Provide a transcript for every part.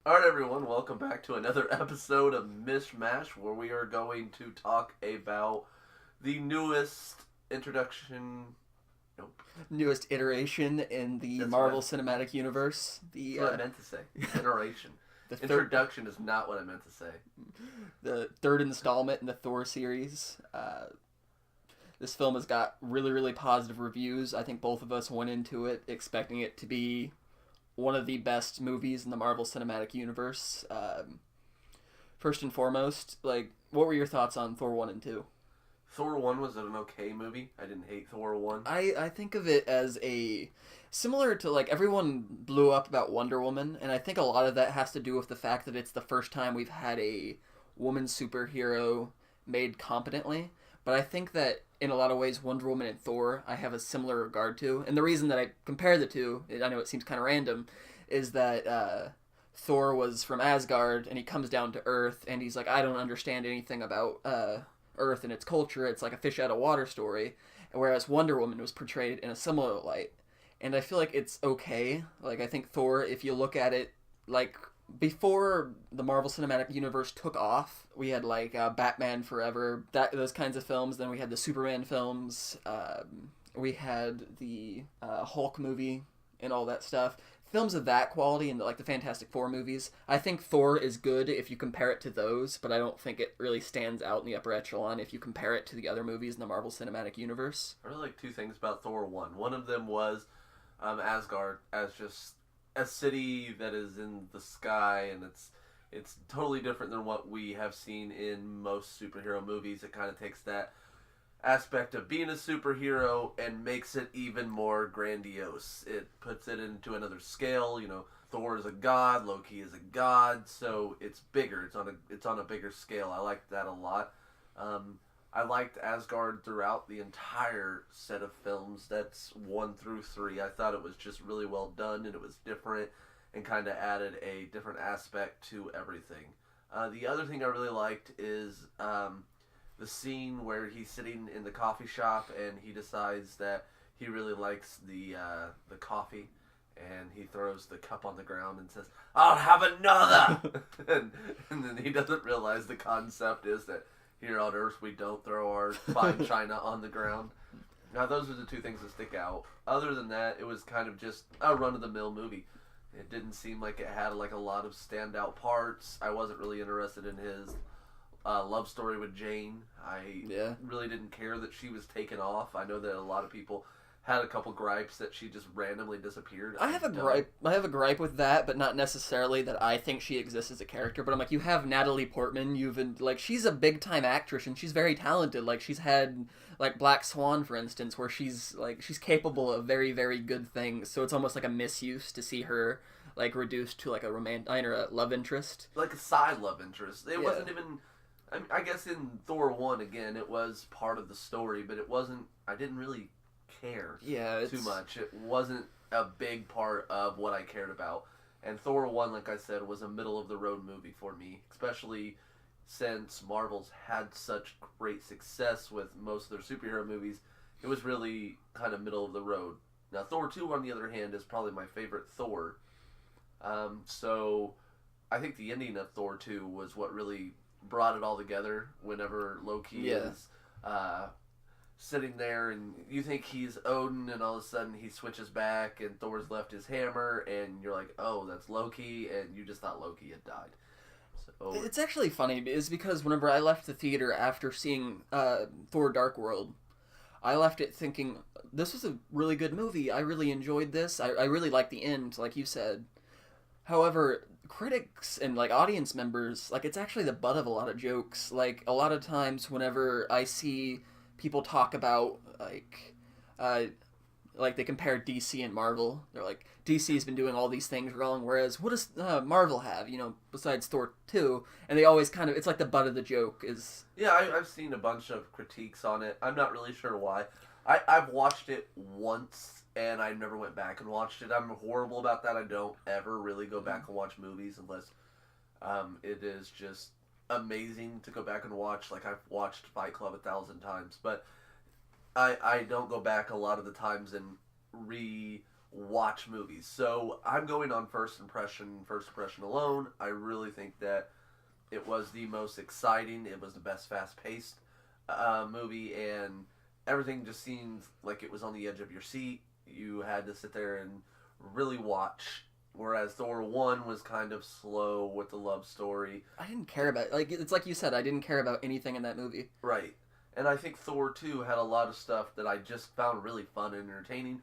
Alright, everyone, welcome back to another episode of Mishmash, where we are going to talk about the newest introduction. Nope. Newest iteration in the That's Marvel what Cinematic Universe. That's what I meant to say. Iteration. The Introduction is not what I meant to say. the third installment in the Thor series. This film has got really, really positive reviews. I think both of us went into it expecting it to be one of the best movies in the Marvel Cinematic Universe. First and foremost, what were your thoughts on Thor 1 and 2? Thor 1 was an okay movie. I didn't hate Thor 1. I think of it as similar to, everyone blew up about Wonder Woman, and I think a lot of that has to do with the fact that it's the first time we've had a woman superhero made competently. But I think that in a lot of ways, Wonder Woman and Thor, I have a similar regard to. And the reason that I compare the two, I know it seems kind of random, is that Thor was from Asgard, and he comes down to Earth, and he's like, I don't understand anything about Earth and its culture. It's like a fish out of water story. Whereas Wonder Woman was portrayed in a similar light. And I feel like it's okay. I think Thor, if you look at it, before the Marvel Cinematic Universe took off, we had Batman Forever, those kinds of films. Then we had the Superman films. We had the Hulk movie and all that stuff. Films of that quality and the Fantastic Four movies. I think Thor is good if you compare it to those, but I don't think it really stands out in the upper echelon if you compare it to the other movies in the Marvel Cinematic Universe. I really like two things about Thor 1. One of them was Asgard as just a city that is in the sky, and it's totally different than what we have seen in most superhero movies. It kind of takes that aspect of being a superhero and makes it even more grandiose. It puts it into another scale. Thor is a god, Loki is a god, so it's bigger. It's on a bigger scale. I like that a lot. I liked Asgard throughout the entire set of films. That's 1 through 3. I thought it was just really well done, and it was different and kind of added a different aspect to everything. The other thing I really liked is the scene where he's sitting in the coffee shop and he decides that he really likes the coffee, and he throws the cup on the ground and says, "I'll have another!" and then he doesn't realize the concept is that here on Earth, we don't throw our fine china on the ground. Now, those are the two things that stick out. Other than that, it was kind of just a run-of-the-mill movie. It didn't seem like it had a lot of standout parts. I wasn't really interested in his love story with Jane. I really didn't care that she was taken off. I know that a lot of people had a couple gripes that she just randomly disappeared. I have a gripe with that, but not necessarily that I think she exists as a character. But I'm you have Natalie Portman. She's a big time actress and she's very talented. She's had Black Swan, for instance, where she's capable of very, very good things. So it's almost like a misuse to see her reduced to a romantic or a love interest, a side love interest. It wasn't even. I guess in Thor 1 again, it was part of the story, but it wasn't. I didn't really care too much. It wasn't a big part of what I cared about. And Thor 1, like I said, was a middle of the road movie for me, especially since Marvel's had such great success with most of their superhero movies. It was really kind of middle of the road. Now Thor 2, on the other hand, is probably my favorite Thor. So I think the ending of Thor 2 was what really brought it all together whenever Loki is sitting there and you think he's Odin, and all of a sudden he switches back and Thor's left his hammer, and you're like, oh, that's Loki, and you just thought Loki had died. So it's actually funny is because whenever I left the theater after seeing Thor Dark World, I left it thinking this was a really good movie. I really enjoyed this. I really liked the end, like you said. However, critics and audience members, it's actually the butt of a lot of jokes. A lot of times whenever I see people talk about they compare DC and Marvel. They're DC's been doing all these things wrong, whereas what does Marvel have, besides Thor 2? And they always kind of, it's the butt of the joke is... Yeah, I've seen a bunch of critiques on it. I'm not really sure why. I've watched it once, and I never went back and watched it. I'm horrible about that. I don't ever really go back and watch movies unless it is just amazing to go back and watch. I've watched Fight Club 1,000 times, but I don't go back a lot of the times and watch movies. So I'm going on first impression alone. I really think that it was the most exciting. It was the best fast-paced movie, and everything just seemed like it was on the edge of your seat. You had to sit there and really watch. Whereas Thor 1 was kind of slow with the love story. I didn't care about it's like you said, I didn't care about anything in that movie. Right. And I think Thor 2 had a lot of stuff that I just found really fun and entertaining.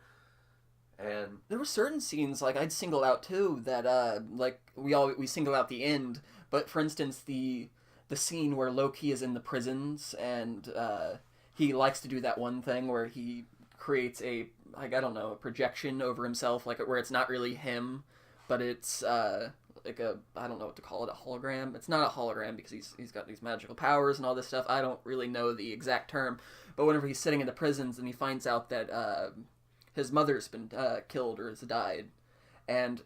And there were certain scenes like I'd single out too that like we single out the end, but for instance the scene where Loki is in the prisons and he likes to do that one thing where he creates a projection over himself, like where it's not really him, but it's like I don't know what to call it, a hologram. It's not a hologram because he's got these magical powers and all this stuff. I don't really know the exact term, but whenever he's sitting in the prisons and he finds out that his mother's been killed or has died, and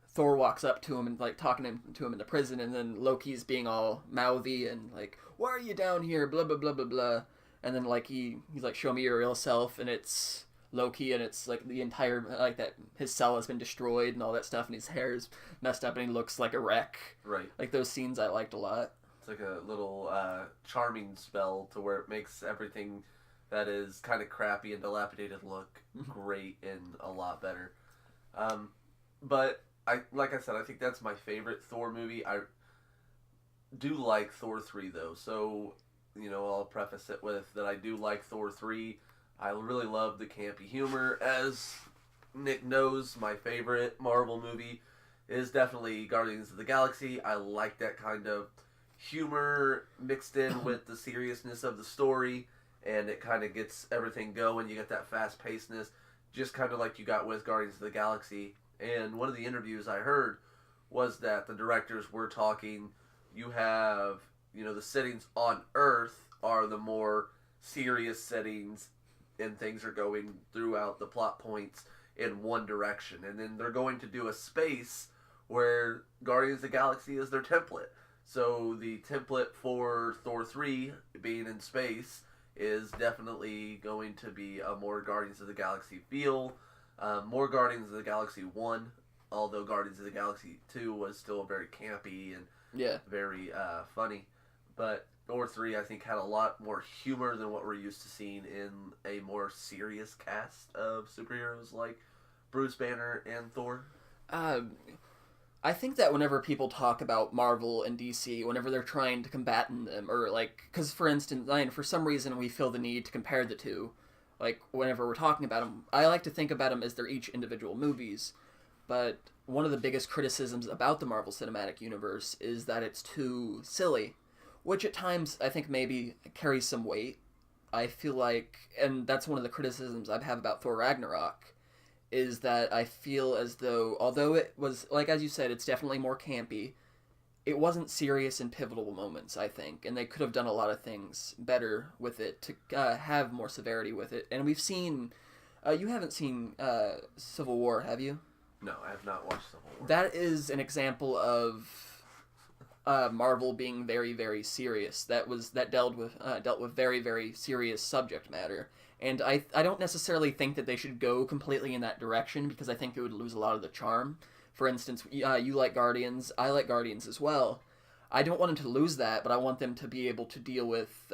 Thor walks up to him and like talking to him in the prison, and then Loki's being all mouthy and like, "Why are you down here?" Blah blah blah blah blah, and then like he's like, "Show me your real self," and it's Loki, and it's like the entire like that his cell has been destroyed and all that stuff, and his hair's messed up and he looks like a wreck. Right. Like those scenes I liked a lot. It's like a little charming spell to where it makes everything that is kind of crappy and dilapidated look great and a lot better. But like I said, I think that's my favorite Thor movie. I do like Thor 3 though, so I'll preface it with that I do like Thor 3. I really love the campy humor. As Nick knows, my favorite Marvel movie is definitely Guardians of the Galaxy. I like that kind of humor mixed in with the seriousness of the story, and it kind of gets everything going. You get that fast-pacedness, just kind of like you got with Guardians of the Galaxy. And one of the interviews I heard was that the directors were talking, you have, the settings on Earth are the more serious settings, and things are going throughout the plot points in one direction. And then they're going to do a space where Guardians of the Galaxy is their template. So the template for Thor 3 being in space is definitely going to be a more Guardians of the Galaxy feel. More Guardians of the Galaxy 1, although Guardians of the Galaxy 2 was still very campy and very funny. But Thor 3, I think, had a lot more humor than what we're used to seeing in a more serious cast of superheroes like Bruce Banner and Thor. I think that whenever people talk about Marvel and DC, whenever they're trying to combat them, or like, because for instance, for some reason we feel the need to compare the two, like whenever we're talking about them, I like to think about them as they're each individual movies, but one of the biggest criticisms about the Marvel Cinematic Universe is that it's too silly, which at times I think maybe carries some weight. I feel like, and that's one of the criticisms I have about Thor Ragnarok, is that I feel as though, although it was, like as you said, it's definitely more campy, it wasn't serious in pivotal moments, I think, and they could have done a lot of things better with it to have more severity with it. And we've seen, you haven't seen Civil War, have you? No, I have not watched Civil War. That is an example of Marvel being very, very serious. That dealt with very, very serious subject matter. And I don't necessarily think that they should go completely in that direction, because I think it would lose a lot of the charm. For instance, you like Guardians, I like Guardians as well. I don't want them to lose that, but I want them to be able to deal with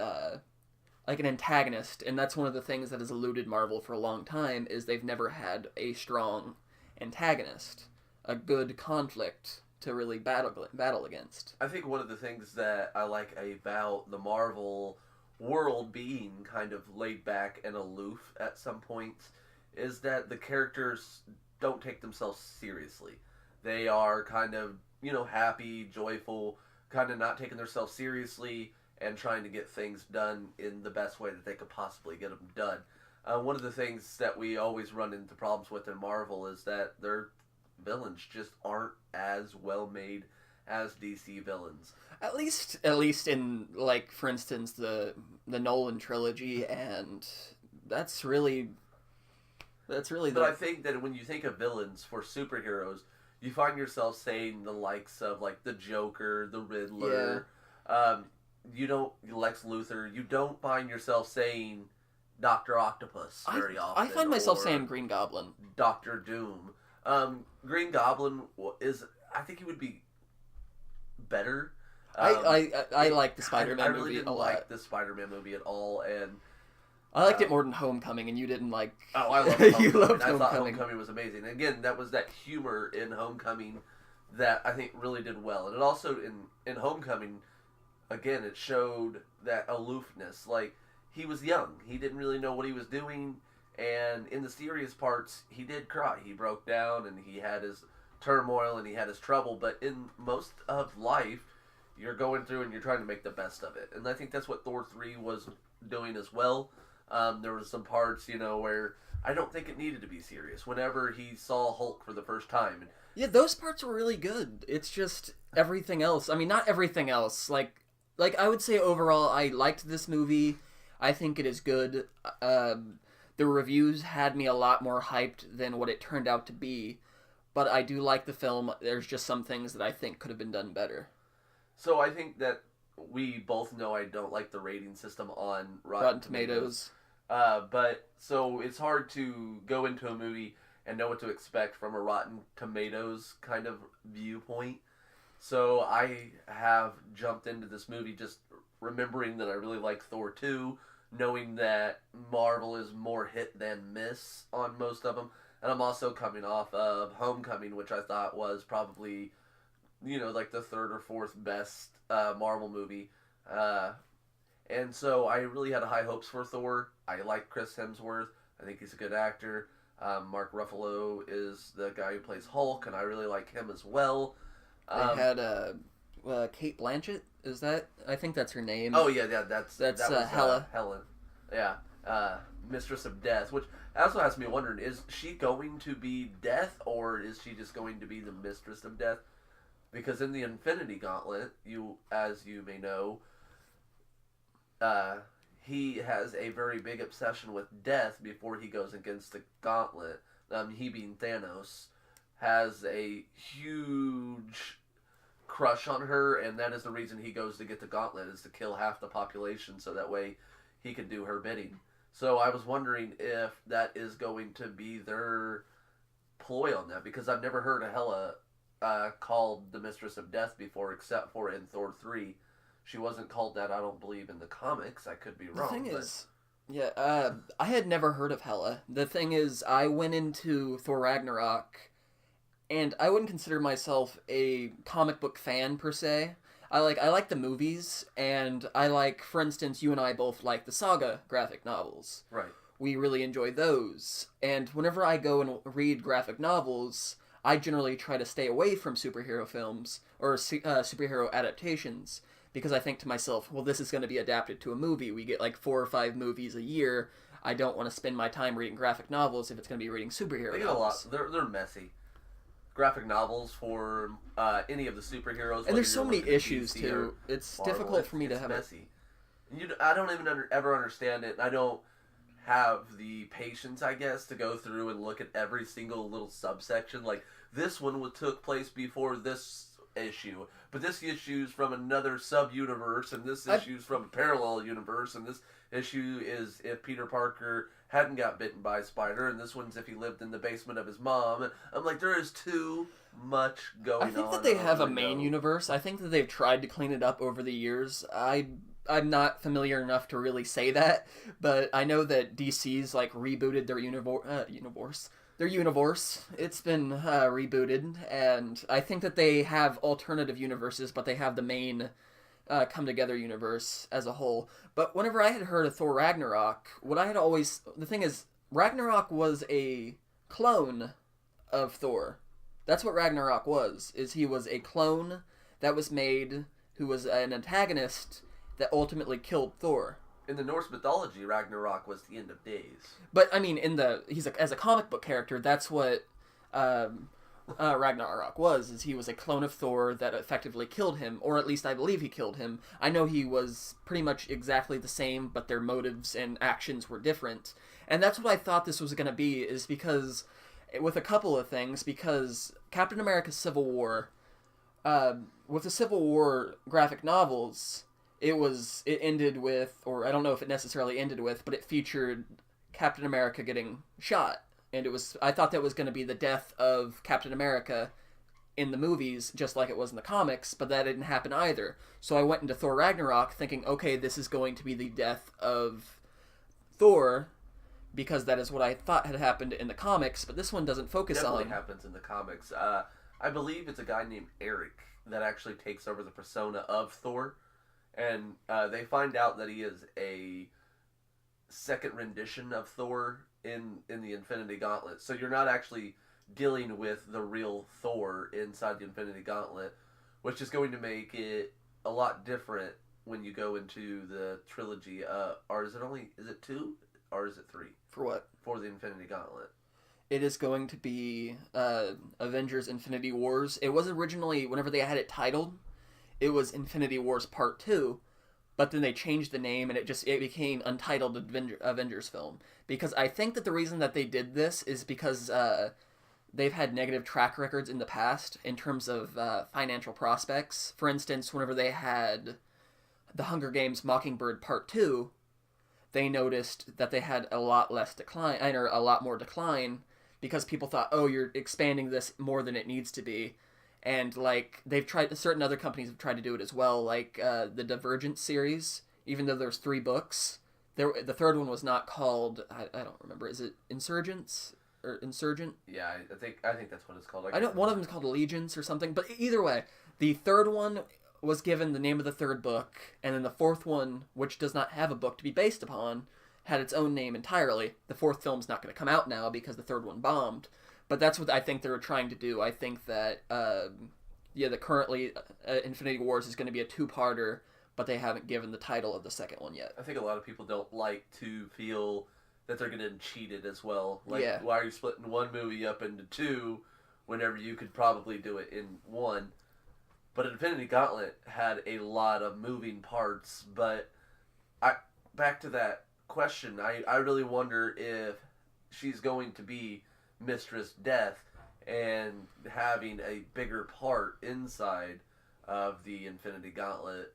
like an antagonist, and that's one of the things that has eluded Marvel for a long time, is they've never had a strong antagonist, a good conflict to really battle against. I think one of the things that I like about the Marvel world being kind of laid back and aloof at some points is that the characters don't take themselves seriously. They are kind of, happy, joyful, kind of not taking themselves seriously and trying to get things done in the best way that they could possibly get them done. One of the things that we always run into problems with in Marvel is that their villains just aren't as well made as DC villains. At least in, like, for instance, the Nolan trilogy, and that's really. But I think that when you think of villains for superheroes, you find yourself saying the likes of, like, the Joker, the Riddler, Lex Luthor. You don't find yourself saying Dr. Octopus very often. I find myself or saying Green Goblin. Dr. Doom. Green Goblin is, I think he would be better. I like the Spider-Man movie. I really didn't like the Spider-Man movie at all, and I liked it more than Homecoming, and you didn't like. Oh, I loved Homecoming. You loved I thought Homecoming. Homecoming was amazing. And again, that was that humor in Homecoming that I think really did well, and it also in Homecoming, again, it showed that aloofness. Like, he was young, he didn't really know what he was doing, and in the serious parts, he did cry. He broke down, and he had his turmoil, and he had his trouble. But in most of life, you're going through and you're trying to make the best of it. And I think that's what Thor 3 was doing as well. There were some parts, where I don't think it needed to be serious. Whenever he saw Hulk for the first time. Yeah, those parts were really good. It's just everything else. I mean, not everything else. Like I would say overall, I liked this movie. I think it is good. The reviews had me a lot more hyped than what it turned out to be. But I do like the film. There's just some things that I think could have been done better. So I think that we both know I don't like the rating system on Rotten Tomatoes. But so it's hard to go into a movie and know what to expect from a Rotten Tomatoes kind of viewpoint. So I have jumped into this movie just remembering that I really like Thor 2, knowing that Marvel is more hit than miss on most of them. And I'm also coming off of Homecoming, which I thought was probably, like the third or fourth best Marvel movie. And so I really had high hopes for Thor. I like Chris Hemsworth. I think he's a good actor. Mark Ruffalo is the guy who plays Hulk, and I really like him as well. They had Kate Blanchett. Is that? I think that's her name. Oh yeah, that was Hela. Helen. Yeah, Mistress of Death. Which also has me wondering: is she going to be Death, or is she just going to be the Mistress of Death? Because in the Infinity Gauntlet, as you may know, he has a very big obsession with death before he goes against the Gauntlet. He being Thanos, has a huge crush on her, and that is the reason he goes to get the Gauntlet, is to kill half the population so that way he can do her bidding. So I was wondering if that is going to be their ploy on that, because I've never heard of Hela called the Mistress of Death before, except for in Thor 3. She wasn't called that, I don't believe, in the comics. I could be wrong. The thing is, I had never heard of Hela. The thing is, I went into Thor Ragnarok, and I wouldn't consider myself a comic book fan, per se. I like the movies, and I like, for instance, you and I both like the Saga graphic novels. Right. We really enjoy those. And whenever I go and read graphic novels, I generally try to stay away from superhero films, or superhero adaptations, because I think to myself, well, this is going to be adapted to a movie. We get like 4 or 5 movies a year. I don't want to spend my time reading graphic novels if it's going to be reading superhero They get novels. a lot. They're messy. Graphic novels for any of the superheroes. And there's so many issues, too. It's Marvel, difficult for me to have messy. I don't even ever understand it. I don't have the patience, I guess, to go through and look at every single little subsection. Like, this one took place before this issue, but this issue's from another sub-universe, and this issue's from a parallel universe, and this issue is if Peter Parker hadn't got bitten by a spider, and this one's if he lived in the basement of his mom. And I'm like, there is too much going on. I think that they have a main universe. I think that they've tried to clean it up over the years. I'm not familiar enough to really say that, but I know that DC's like rebooted their universe. Their universe. It's been rebooted, and I think that they have alternative universes, but they have the main come together universe as a whole. But whenever I had heard of Thor Ragnarok, the thing is, Ragnarok was a clone of Thor. That's what Ragnarok was, is he was a clone that was made, who was an antagonist that ultimately killed Thor. In the Norse mythology, Ragnarok was the end of days. But I mean, as a comic book character, that's what Ragnarok was. Is he was a clone of Thor that effectively killed him, or at least I believe he killed him. I know he was pretty much exactly the same, but their motives and actions were different. And that's what I thought this was going to be, is because with a couple of things, because Captain America: Civil War, with the Civil War graphic novels, it ended with, or I don't know if it necessarily ended with, but it featured Captain America getting shot. And I thought that was going to be the death of Captain America in the movies, just like it was in the comics, but that didn't happen either. So I went into Thor Ragnarok thinking, okay, this is going to be the death of Thor, because that is what I thought had happened in the comics, but this one doesn't focus on. Definitely happens in the comics. I believe it's a guy named Eric that actually takes over the persona of Thor, and they find out that he is a second rendition of Thor in the Infinity Gauntlet. So you're not actually dealing with the real Thor inside the Infinity Gauntlet, which is going to make it a lot different when you go into the trilogy. Or is it 2 or is it 3? For what? For the Infinity Gauntlet. It is going to be Avengers Infinity Wars. It was originally, whenever they had it titled, it was Infinity Wars Part 2, but then they changed the name and it became Untitled Avengers Film. Because I think that the reason that they did this is because they've had negative track records in the past in terms of financial prospects. For instance, whenever they had The Hunger Games Mockingbird Part 2, they noticed that they had a lot less decline, or a lot more decline, because people thought, oh, you're expanding this more than it needs to be. And, like, certain other companies have tried to do it as well, like the Divergent series, even though there's 3 books. The third one was not called, I don't remember, is it Insurgents? Or Insurgent? Yeah, I think that's what it's called. One of them is called Allegiance or something, but either way, the third one was given the name of the third book, and then the fourth one, which does not have a book to be based upon, had its own name entirely. The fourth film's not going to come out now because the third one bombed, but that's what I think they were trying to do. I think that, that currently Infinity Wars is going to be a 2-parter, but they haven't given the title of the second one yet. I think a lot of people don't like to feel that they're getting cheated as well. Like, yeah. Why are you splitting one movie up into 2 whenever you could probably do it in 1? But Infinity Gauntlet had a lot of moving parts. But back to that question, I really wonder if she's going to be Mistress Death and having a bigger part inside of the Infinity Gauntlet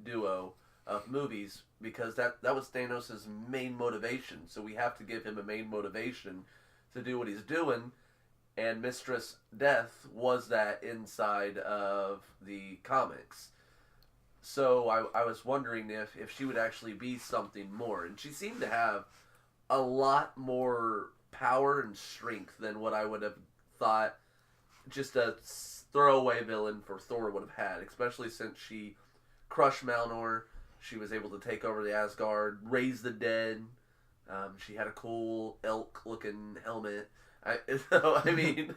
duo of movies, because that was Thanos' main motivation. So we have to give him a main motivation to do what he's doing, and Mistress Death was that inside of the comics. So I was wondering if she would actually be something more, and she seemed to have a lot more power and strength than what I would have thought just a throwaway villain for Thor would have had, especially since she crushed Malnor. She was able to take over the Asgard, raise the dead. She had a cool elk-looking helmet. I mean...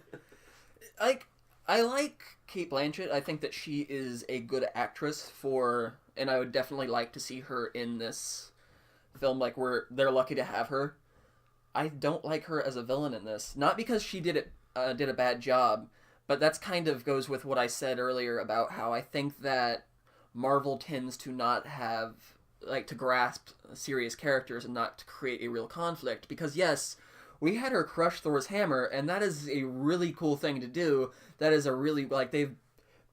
I like Cate Blanchett. I think that she is a good actress and I would definitely like to see her in this film. Like, they're lucky to have her. I don't like her as a villain in this. Not because she did a bad job, but that's kind of goes with what I said earlier about how I think that Marvel tends to not have, to grasp serious characters and not to create a real conflict. Because yes, we had her crush Thor's hammer, and that is a really cool thing to do. That is a really, they've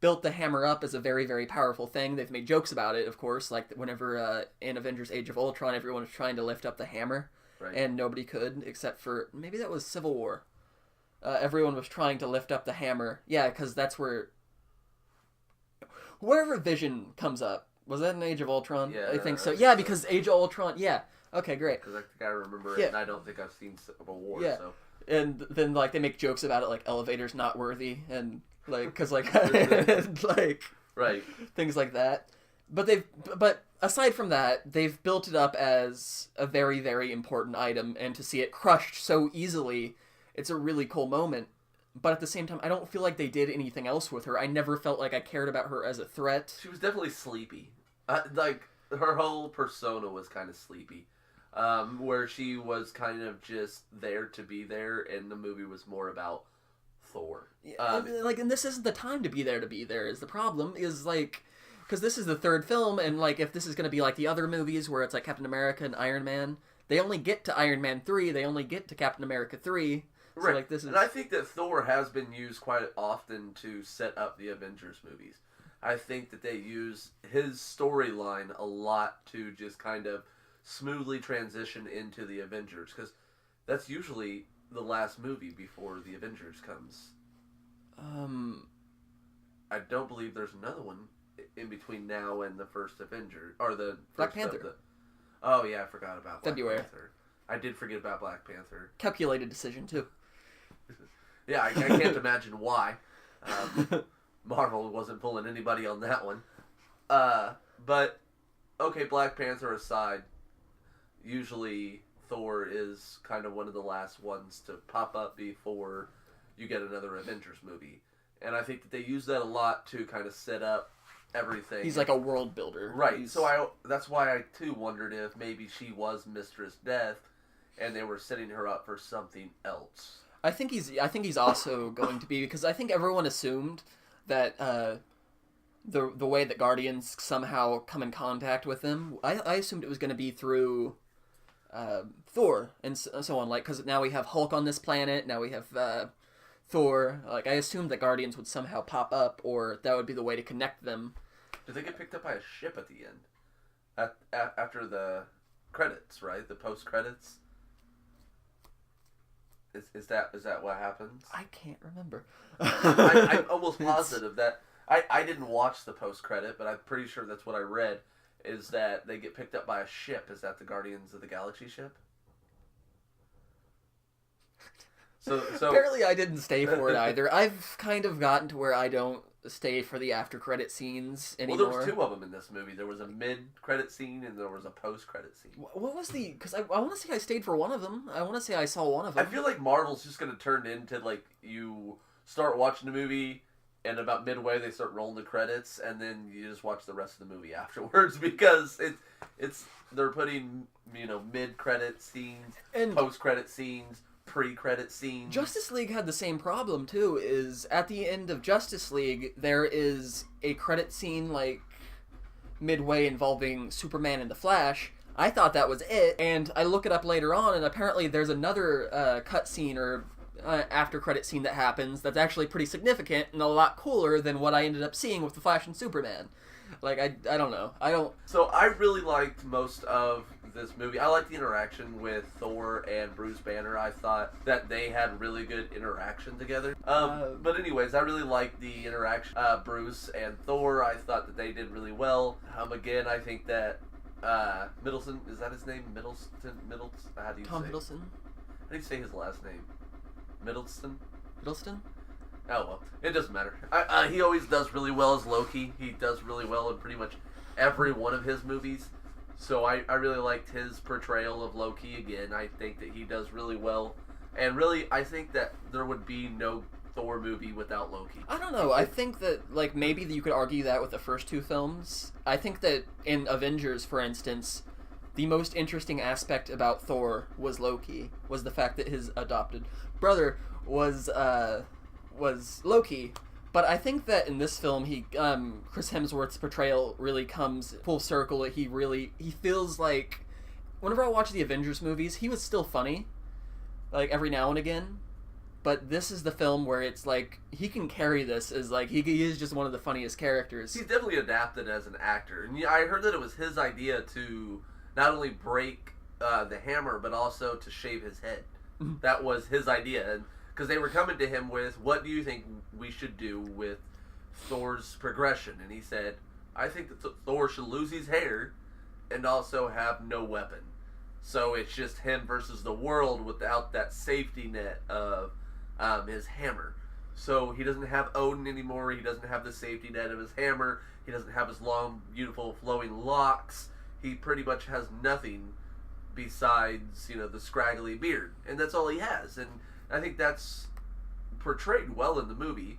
built the hammer up as a very, very powerful thing. They've made jokes about it, of course, like whenever in Avengers Age of Ultron, everyone was trying to lift up the hammer, right, and nobody could, except for, maybe that was Civil War. Everyone was trying to lift up the hammer. Yeah, because that's wherever Vision comes up. Was that in Age of Ultron? Yeah, I think so. Yeah, because Age of Ultron, yeah. Okay, great. Because I think I remember it, and I don't think I've seen Civil War, yeah. So. And then, they make jokes about it, like, elevators not worthy, and, because, right. Things like that. But aside from that, they've built it up as a very, very important item, and to see it crushed so easily, it's a really cool moment. But at the same time, I don't feel like they did anything else with her. I never felt like I cared about her as a threat. She was definitely sleepy. Her whole persona was kind of sleepy. Where she was kind of just there to be there, and the movie was more about Thor. And this isn't the time to be there, is the problem, is, because this is the third film, and, if this is going to be like the other movies where it's, Captain America and Iron Man, they only get to Iron Man 3, they only get to Captain America 3, so, right. And I think that Thor has been used quite often to set up the Avengers movies. I think that they use his storyline a lot to just kind of smoothly transition into the Avengers, because that's usually the last movie before the Avengers comes. I don't believe there's another one in between now and the first Avenger, or the Black Panther. Oh yeah, I forgot about Black February. Panther. I did forget about Black Panther. Calculated decision too. Yeah, I can't imagine why. Marvel wasn't pulling anybody on that one. But okay, Black Panther aside, usually Thor is kind of one of the last ones to pop up before you get another Avengers movie. And I think that they use that a lot to kind of set up everything. He's like a world builder. Right. So that's why I too wondered if maybe she was Mistress Death and they were setting her up for something else. I think he's also going to be, because I think everyone assumed that the way that Guardians somehow come in contact with them, I assumed it was going to be through Thor and so on, like, because now we have Hulk on this planet, now we have Thor. Like, I assumed that Guardians would somehow pop up, or that would be the way to connect them. Did they get picked up by a ship at the end? After the credits, right? The post-credits? Is that what happens? I can't remember. I'm almost positive that... I didn't watch the post-credit, but I'm pretty sure that's what I read, is that they get picked up by a ship. Is that the Guardians of the Galaxy ship? So apparently I didn't stay for it either. I've kind of gotten to where I don't stay for the after-credit scenes anymore. Well, there was two of them in this movie. There was a mid-credit scene and there was a post-credit scene. What was the... Because I want to say I stayed for one of them. I want to say I saw one of them. I feel like Marvel's just going to turn into, like, you start watching the movie and about midway they start rolling the credits and then you just watch the rest of the movie afterwards, because they're putting, mid-credit scenes, and post-credit scenes, pre-credit scenes. Justice League had the same problem too, is at the end of Justice League there is a credit scene like midway involving Superman and the Flash. I thought that was it, and I look it up later on and apparently there's another cut scene or after credit scene that happens that's actually pretty significant and a lot cooler than what I ended up seeing with the Flash and Superman. Like, I don't know. So I really liked most of this movie. I liked the interaction with Thor and Bruce Banner. I thought that they had really good interaction together. But anyways, I really liked the interaction. Bruce and Thor, I thought that they did really well. Again, I think that Middleton, is that his name? Middleton? How do you Tom say Hiddleston? How do you say his last name? Middleton? Oh, well, it doesn't matter. He always does really well as Loki. He does really well in pretty much every one of his movies. So I really liked his portrayal of Loki again. I think that he does really well. And really, I think that there would be no Thor movie without Loki. I don't know. I think that, like, maybe you could argue that with the first two films. I think that in Avengers, for instance, the most interesting aspect about Thor was Loki, was the fact that his adopted brother was Loki. But I think that in this film, Chris Hemsworth's portrayal really comes full circle. He feels like, whenever I watch the Avengers movies, he was still funny, like, every now and again. But this is the film where it's like, he can carry this as, like, he is just one of the funniest characters. He's definitely adapted as an actor. And I heard that it was his idea to not only break the hammer, but also to shave his head. That was his idea. And because they were coming to him with, what do you think we should do with Thor's progression? And he said, I think that Thor should lose his hair and also have no weapon. So it's just him versus the world without that safety net of his hammer. So he doesn't have Odin anymore. He doesn't have the safety net of his hammer. He doesn't have his long, beautiful, flowing locks. He pretty much has nothing besides, the scraggly beard. And that's all he has. And I think that's portrayed well in the movie.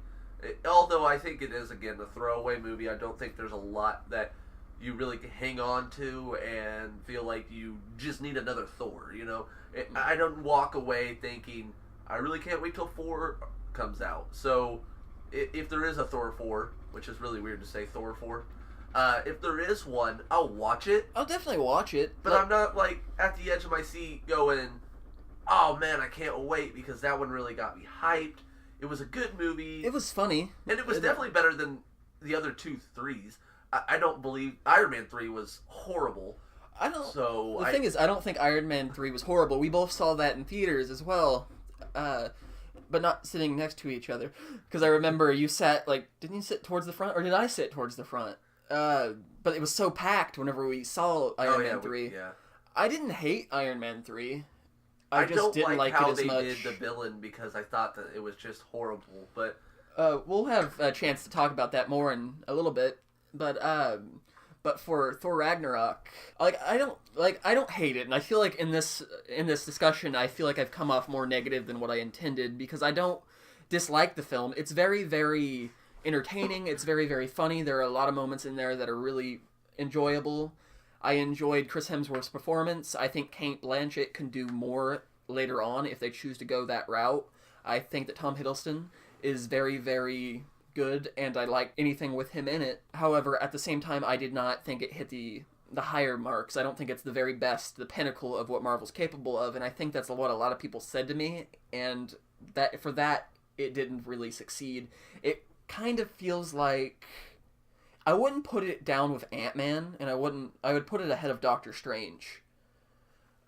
Although I think it is, again, a throwaway movie. I don't think there's a lot that you really can hang on to and feel like you just need another Thor, I don't walk away thinking, I really can't wait till 4 comes out. So, if there is a Thor 4, which is really weird to say Thor 4, if there is one, I'll watch it. I'll definitely watch it. But I'm not, like, at the edge of my seat going, oh man, I can't wait, because that one really got me hyped. It was a good movie. It was funny. And it was definitely better than the other two threes. I don't believe Iron Man 3 was horrible. I don't. So the thing is, I don't think Iron Man 3 was horrible. We both saw that in theaters as well, but not sitting next to each other. Because I remember you sat didn't you sit towards the front, or did I sit towards the front? But it was so packed whenever we saw Iron Man 3. I didn't hate Iron Man 3. I just didn't like how it as much. they did the villain because I thought that it was just horrible. But we'll have a chance to talk about that more in a little bit. But for Thor Ragnarok, I don't hate it, and I feel like in this discussion, I feel like I've come off more negative than what I intended, because I don't dislike the film. It's very, very entertaining. It's very, very funny. There are a lot of moments in there that are really enjoyable. I enjoyed Chris Hemsworth's performance. I think Cate Blanchett can do more later on if they choose to go that route. I think that Tom Hiddleston is very, very good, and I like anything with him in it. However, at the same time, I did not think it hit the higher marks. I don't think it's the very best, the pinnacle of what Marvel's capable of, and I think that's what a lot of people said to me, and that for that, it didn't really succeed. It kind of feels like I wouldn't put it down with Ant-Man, and I would put it ahead of Doctor Strange.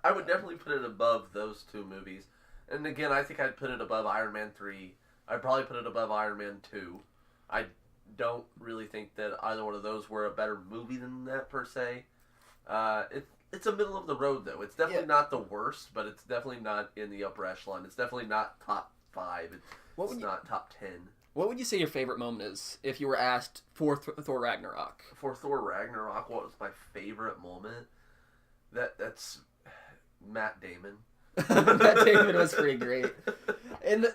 I would definitely put it above those two movies. And again, I think I'd put it above Iron Man 3. I'd probably put it above Iron Man 2. I don't really think that either one of those were a better movie than that, per se. It's a middle of the road, though. It's definitely not the worst, but it's definitely not in the upper echelon. It's definitely not top 5. It's not top 10. What would you say your favorite moment is if you were asked for Thor Ragnarok? For Thor Ragnarok, what was my favorite moment? That's Matt Damon. Matt Damon was pretty great. And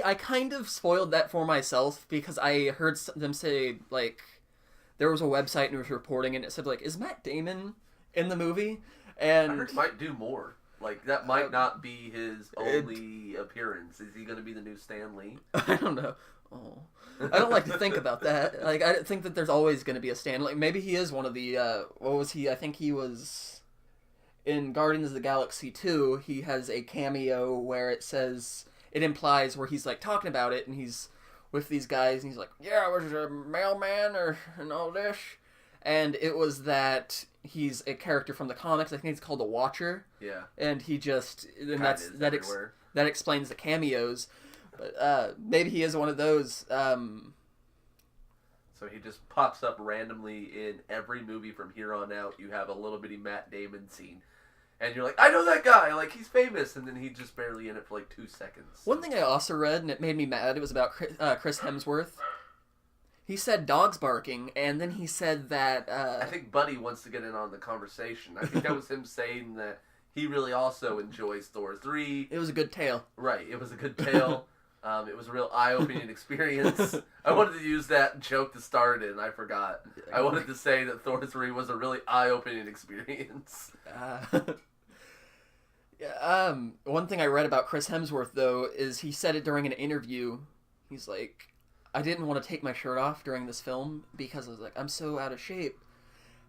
I kind of spoiled that for myself because I heard them say, there was a website and it was reporting and it said, is Matt Damon in the movie? And I heard he might do more. That might not be his only appearance. Is he going to be the new Stan Lee? I don't know. Oh, I don't like to think about that. I think that there's always going to be a Stan Lee. Maybe he is one of the, what was he? I think he was in Guardians of the Galaxy 2. He has a cameo where it implies where he's talking about it and he's with these guys and he's like, yeah, I was a mailman and all this. And it was that he's a character from the comics. I think he's called the Watcher. Yeah. And he just, and that explains the cameos. But maybe he is one of those. So he just pops up randomly in every movie from here on out. You have a little bitty Matt Damon scene. And you're like, I know that guy. He's famous. And then he's just barely in it for 2 seconds. One thing I also read, and it made me mad, it was about Chris Hemsworth. He said dogs barking, and then he said that... I think Buddy wants to get in on the conversation. I think that was him saying that he really also enjoys Thor 3. It was a good tale. Right, it was a good tale. It was a real eye-opening experience. I wanted to use that joke to start it, and I forgot. I wanted to say that Thor 3 was a really eye-opening experience. One thing I read about Chris Hemsworth, though, is he said it during an interview. He's like, I didn't want to take my shirt off during this film because I was I'm so out of shape.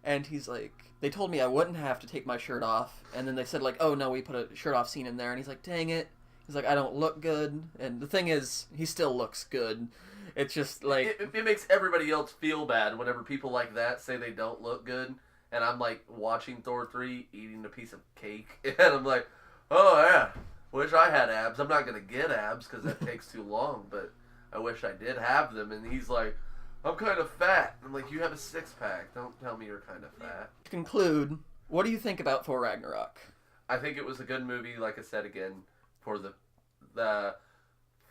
And he's like, they told me I wouldn't have to take my shirt off. And then they said, oh, no, we put a shirt-off scene in there. And he's like, dang it. He's like, I don't look good. And the thing is, he still looks good. It's just It makes everybody else feel bad whenever people like that say they don't look good. And I'm watching Thor 3, eating a piece of cake. And I'm like, oh yeah, wish I had abs. I'm not going to get abs because that takes too long. But I wish I did have them. And he's like, I'm kind of fat. I'm like, you have a six-pack. Don't tell me you're kind of fat. To conclude, what do you think about Thor Ragnarok? I think it was a good movie, like I said again. For the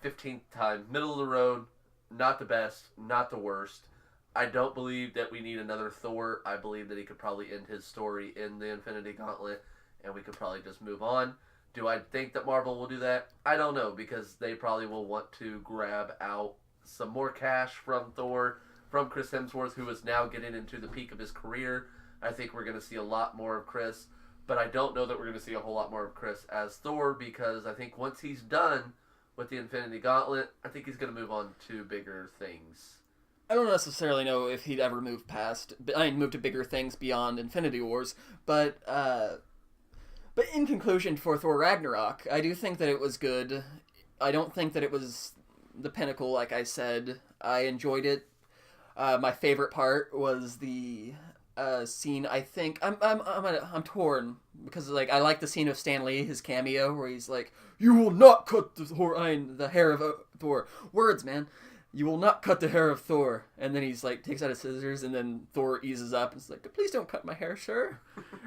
15th time, middle of the road, not the best, not the worst. I don't believe that we need another Thor. I believe that he could probably end his story in the Infinity Gauntlet, and we could probably just move on. Do I think that Marvel will do that? I don't know, because they probably will want to grab out some more cash from Thor, from Chris Hemsworth, who is now getting into the peak of his career. I think we're going to see a lot more of Chris. But I don't know that we're going to see a whole lot more of Chris as Thor, because I think once he's done with the Infinity Gauntlet, I think he's going to move on to bigger things. I don't necessarily know if he'd ever move to bigger things beyond Infinity Wars, but in conclusion for Thor Ragnarok, I do think that it was good. I don't think that it was the pinnacle, like I said. I enjoyed it. My favorite part was the scene. I think I'm torn because like I like the scene of Stan Lee, his cameo, where he's like, "You will not cut the hair of Thor." Words, man. You will not cut the hair of Thor. And then he's like takes out his scissors, and then Thor eases up and is like, "Please don't cut my hair, sir."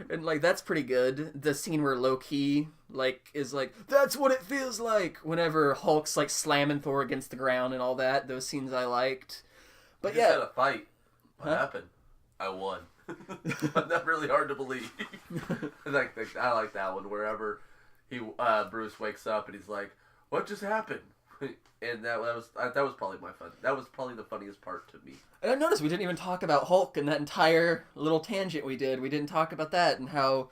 And like that's pretty good. The scene where Loki like is like, "That's what it feels like," whenever Hulk's like slamming Thor against the ground and all that. Those scenes I liked. But we yeah, just had a fight. What happened? I won. Not really hard to believe. I like that one. Wherever Bruce wakes up and he's like, "What just happened?" And that was probably my fun. That was probably the funniest part to me. And I noticed we didn't even talk about Hulk in that entire little tangent we did. We didn't talk about that and how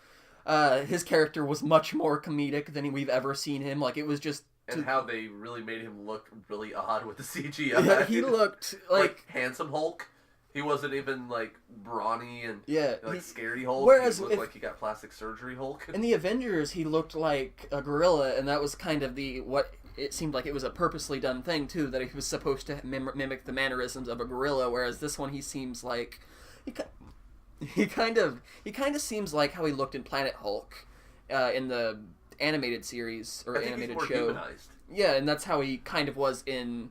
his character was much more comedic than we've ever seen him. Like it was just. And how they really made him look really odd with the CGI. Yeah, he looked like handsome Hulk. He wasn't even like brawny and scaredy Hulk. Whereas he looked like he got plastic surgery Hulk. In the Avengers, he looked like a gorilla, and that was kind of what it seemed like it was a purposely done thing too. That he was supposed to mimic the mannerisms of a gorilla. Whereas this one, he seems like he kind of seems like how he looked in Planet Hulk in the animated series or animated show. Humanized. Yeah, and that's how he kind of was in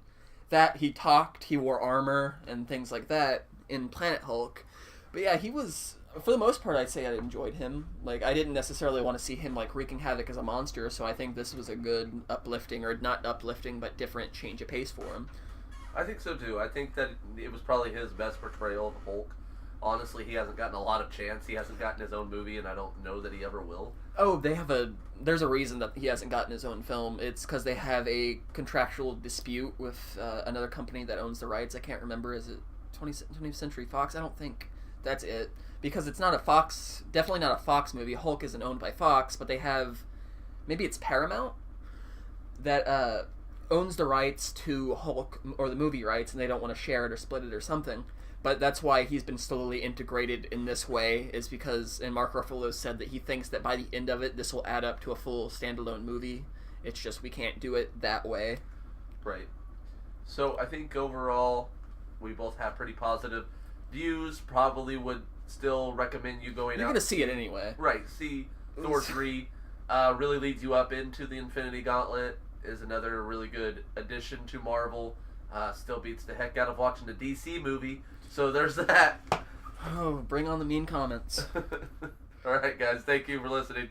that. He talked, he wore armor and things like that in Planet Hulk. But yeah, he was, for the most part, I'd say I enjoyed him. Like, I didn't necessarily want to see him like wreaking havoc as a monster, so I think this was a good uplifting, or not uplifting, but different change of pace for him. I think so too. I think that it was probably his best portrayal of Hulk. Honestly, he hasn't gotten a lot of chance. He hasn't gotten his own movie, and I don't know that he ever will. Oh, there's a reason that he hasn't gotten his own film. It's because they have a contractual dispute with another company that owns the rights. I can't remember. Is it 20th Century Fox? I don't think that's it. Because it's not a Fox, definitely not a Fox movie. Hulk isn't owned by Fox, but they have, maybe it's Paramount, that owns the rights to Hulk, or the movie rights, and they don't want to share it or split it or something. But that's why he's been slowly integrated in this way, is because, and Mark Ruffalo said that he thinks that by the end of it, this will add up to a full standalone movie. It's just we can't do it that way. Right. So I think overall, we both have pretty positive views. Probably would still recommend you going out. You're going to see it anyway. Right. See Thor 3. Really leads you up into the Infinity Gauntlet. Is another really good addition to Marvel. Still beats the heck out of watching the DC movie. So there's that. Oh, bring on the mean comments. All right, guys. Thank you for listening.